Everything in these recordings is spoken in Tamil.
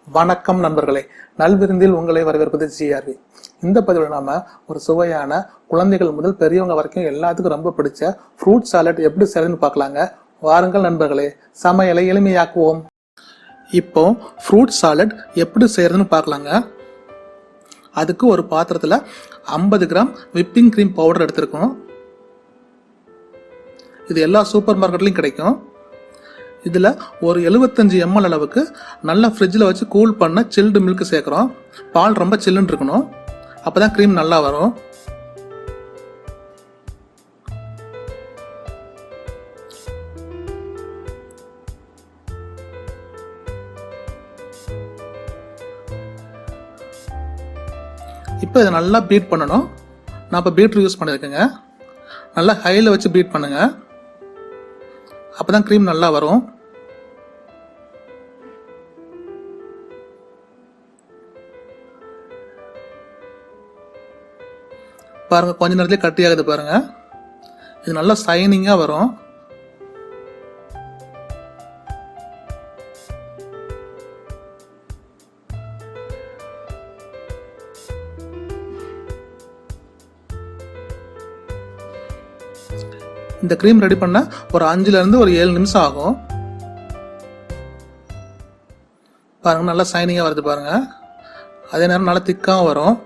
வணக்கம் நண்பர்களே, நல்விருந்தில் உங்களை வரவேற்பது ஜிஆர்வி. இந்த பதிவில் நாம ஒரு சுவையான குழந்தைகள் முதல் பெரியவங்க வரைக்கும் எல்லாத்துக்கும் ரொம்ப பிடிச்ச ஃப்ரூட் சாலட் எப்படி செய்யறதுன்னு பார்க்கலாங்க. வாருங்கள் நண்பர்களே, சமையலை எளிமையாக்குவோம். இப்போ ஃப்ரூட் சாலட் எப்படி செய்யறதுன்னு பார்க்கலாங்க. அதுக்கு ஒரு பாத்திரத்துல 50 கிராம் விப்பிங் கிரீம் பவுடர் எடுத்திருக்கோம். இது எல்லா சூப்பர் மார்க்கெட்லயும் கிடைக்கும். இதில் ஒரு 75 ml அளவுக்கு நல்லா ஃப்ரிட்ஜில் வச்சு கூல் பண்ண சில்டு மில்க் சேர்க்குறோம். பால் ரொம்ப சில்லுன்னு இருக்கணும், அப்போ தான் க்ரீம் நல்லா வரும். இப்போ இதை நல்லா பீட் பண்ணணும். நான் இப்போ பீட்ரு யூஸ் பண்ணியிருக்கேங்க. நல்லா ஹையில் வச்சு பீட் பண்ணுங்க, அப்போ தான் க்ரீம் நல்லா வரும். பாருங்க, கொஞ்ச நேரத்திலே கட்டி ஆகுது பாருங்க. இது நல்லா சைனிங்கா வரும். இந்த கிரீம் ரெடி பண்ண ஒரு 5ல இருந்து ஒரு 7 நிமிஷம் ஆகும். பாருங்க, நல்லா சைனிங்கா வருது பாருங்க. அதே நேரம் நல்லா திக்காவும் வரும்.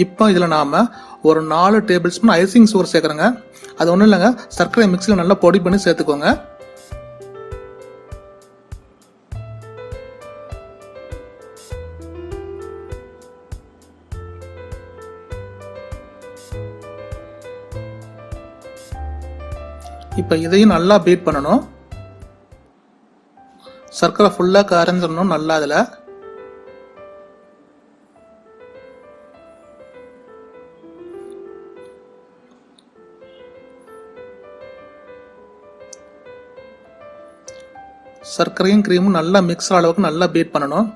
இப்போ இதில் நாம் ஒரு 4 டேபிள் ஸ்பூன் ஐசிங் சுகர் சேர்க்குறோங்க. அது ஒன்றும் இல்லைங்க, சர்க்கரை மிக்ஸியில் நல்லா பொடி பண்ணி சேர்த்துக்கோங்க. இப்போ இதையும் நல்லா பீட் பண்ணணும். சர்க்கரை ஃபுல்லாக கரைஞ்சிடணும் நல்லா. அதில் சர்க்கரையும் க்ரீமும் நல்லா மிக்ஸ் அளவுக்கு நல்லா பீட் பண்ணணும்.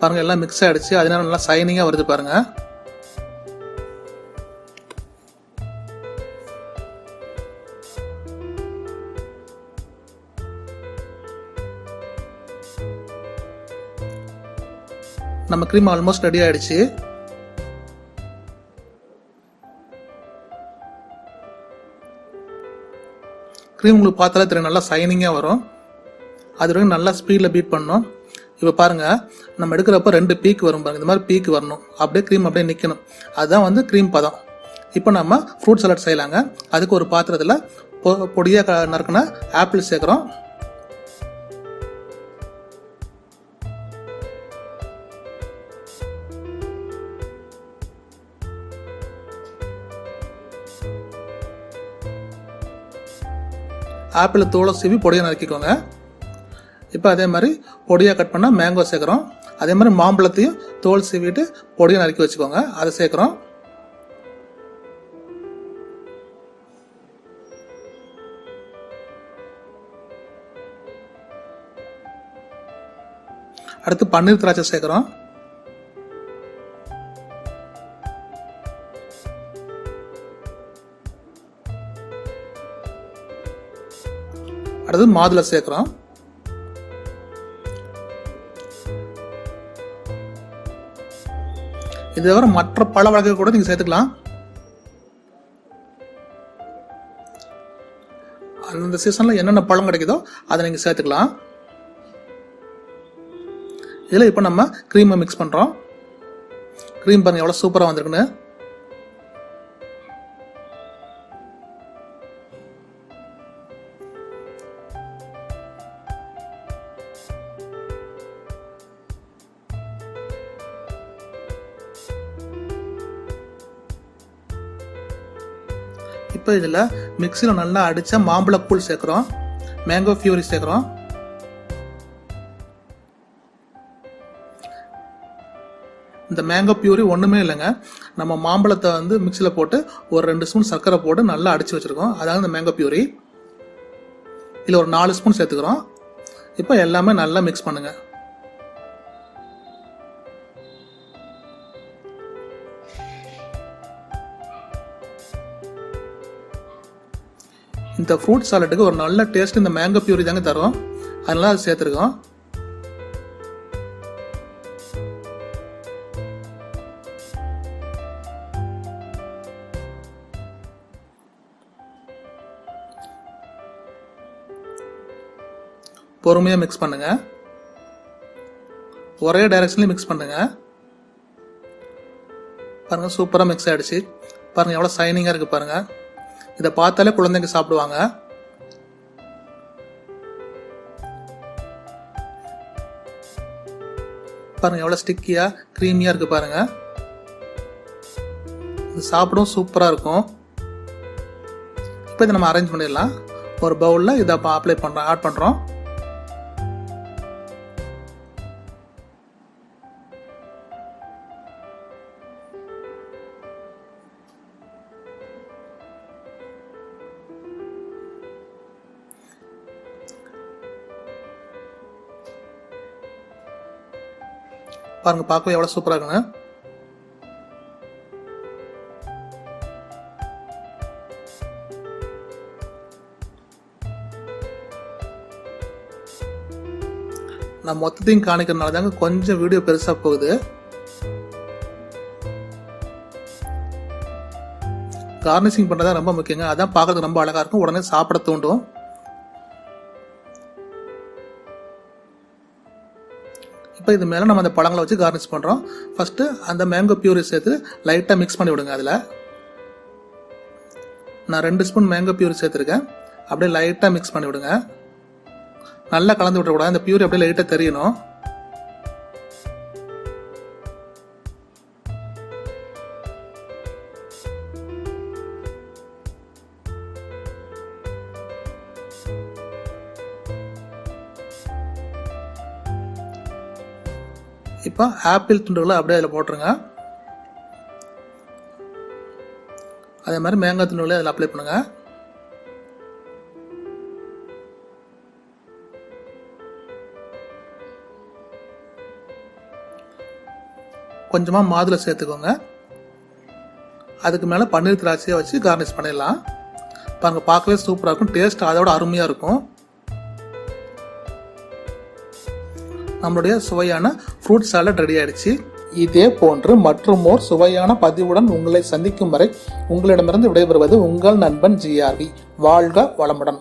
பாருங்க, எல்லாம் மிக்ஸ் ஆயிடுச்சு. அதனால நல்லா சைனிங்கா வருது பாருங்க. நம்ம க்ரீம் ஆல்மோஸ்ட் ரெடி ஆயிடுச்சு. க்ரீம் உங்களுக்கு பார்த்தாலே தெரியும், நல்லா சைனிங்கா வரும். அது வரைக்கும் நல்லா ஸ்பீடில் பீட் பண்ணணும். இப்போ பாருங்கள், நம்ம எடுக்கிறப்ப 2 பீக் வரும் பாருங்கள். இந்த மாதிரி பீக் வரணும், அப்படியே க்ரீம் அப்படியே நிற்கணும். அதுதான் க்ரீம் பதம். இப்போ நம்ம ஃப்ரூட் சாலட் செய்யலாங்க. அதுக்கு ஒரு பாத்திரத்தில் பொடியாக நறுக்கின ஆப்பிள் சேர்க்குறோம். ஆப்பிள் தோலை சீவி பொடியாக நறுக்கிக்கோங்க. இப்போ அதே மாதிரி பொடியாக கட் பண்ணால் மேங்கோ சேர்க்குறோம். அதே மாதிரி மாம்பழத்தையும் தோல் சீவிட்டு பொடியாக நறுக்கி வச்சுக்கோங்க, அதை சேர்க்குறோம். அடுத்து பன்னீர் திராட்சை சேர்க்குறோம். அடுத்து மாதுளை சேர்க்குறோம். இது தவிர மற்ற பழ வகைகள் கூட நீங்க சேர்த்துக்கலாம். அந்த சீசன்ல என்னென்ன பழம் கிடைக்குதோ அதை நீங்க சேர்த்துக்கலாம். இதில் இப்போ நம்ம க்ரீமை மிக்ஸ் பண்றோம். க்ரீம் பாருங்க எவ்வளவு சூப்பரா வந்திருக்குன்னு. இப்போ இதில் மிக்சியில் நல்லா அடித்த மாம்பழக்கூழ் சேர்க்குறோம். மேங்கோ ஃபியூரி சேர்க்குறோம். இந்த மேங்கோ பியூரி ஒன்றுமே இல்லைங்க, நம்ம மாம்பழத்தை மிக்சியில் போட்டு ஒரு 2 ஸ்பூன் சர்க்கரை போட்டு நல்லா அடித்து வச்சுருக்கோம். அதாவது இந்த மேங்கோ பியூரி. இதில் ஒரு 4 ஸ்பூன் சேர்த்துக்கிறோம். இப்போ எல்லாமே நல்லா மிக்ஸ் பண்ணுங்கள். இந்த ஃப்ரூட் சாலட்டுக்கு ஒரு நல்ல டேஸ்ட் இந்த மேங்கோ பியூரி தாங்க தரும், அதனால அது சேர்த்துருக்கோம். பொறுமையாக மிக்ஸ் பண்ணுங்க, ஒரே டைரக்ஷன்லேயும் மிக்ஸ் பண்ணுங்க. பாருங்க சூப்பராக மிக்ஸ் ஆகிடுச்சு. பாருங்க எவ்வளோ சைனிங்காக இருக்குது பாருங்க. இதை பார்த்தாலே குழந்தைங்க சாப்பிடுவாங்க. பாருங்க எவ்வளோ ஸ்டிக்கியாக க்ரீமியாக இருக்குது பாருங்க. இது சாப்பிடும் சூப்பராக இருக்கும். இப்போ இதை நம்ம அரேஞ்ச் பண்ணிடலாம். ஒரு பவுலில் இதை அப்ளை பண்ணுறோம், ஆட் பண்ணுறோம். பாருங்க பார்க்கவே எவ்வளோ சூப்பராக இருக்குங்க. நான் மொத்தத்தையும் காணிக்கிறதுனால தாங்க கொஞ்சம் வீடியோ பெருசாக போகுது. கார்னிஷிங் பண்ணுறதா ரொம்ப முக்கியங்க. அதான் பார்க்கறதுக்கு ரொம்ப அழகாக இருக்கும், உடனே சாப்பிட தூண்டும். இப்போ இது மேலே நம்ம அந்த பழங்களை வச்சு கார்னிஷ் பண்ணுறோம். ஃபஸ்ட்டு அந்த மேங்கோ பியூரி சேர்த்து லைட்டாக மிக்ஸ் பண்ணி விடுங்க. அதில் நான் 2 ஸ்பூன் மேங்கோ பியூரி சேர்த்துருக்கேன். அப்படியே லைட்டாக மிக்ஸ் பண்ணி விடுங்க. நல்லா கலந்து விட்டுறக்கூடாது, அந்த பியூரி அப்படியே லைட்டாக தெரியணும். இப்போ ஆப்பிள் துண்டுகளை அப்படியே அதில் போட்டுருங்க. அதே மாதிரி மேங்காய் துண்டுகளை அதில் அப்ளை பண்ணுங்க. கொஞ்சமாக மாதுளை சேர்த்துக்கோங்க. அதுக்கு மேலே பன்னீர் திராட்சையை வச்சு கார்னிஷ் பண்ணிடலாம். பாருங்க பார்க்கவே சூப்பராக இருக்கும், டேஸ்ட் அதோட அருமையாக இருக்கும். நம்மளுடைய சுவையான ஃப்ரூட் சாலட் ரெடி ஆயிடுச்சு. இதே போன்று மற்றும் ஓர் சுவையான பதிவுடன் உங்களை சந்திக்கும் வரை உங்களிடமிருந்து விடைபெறுவது உங்கள் நண்பன் GRV. வாழ்க வளமுடன்.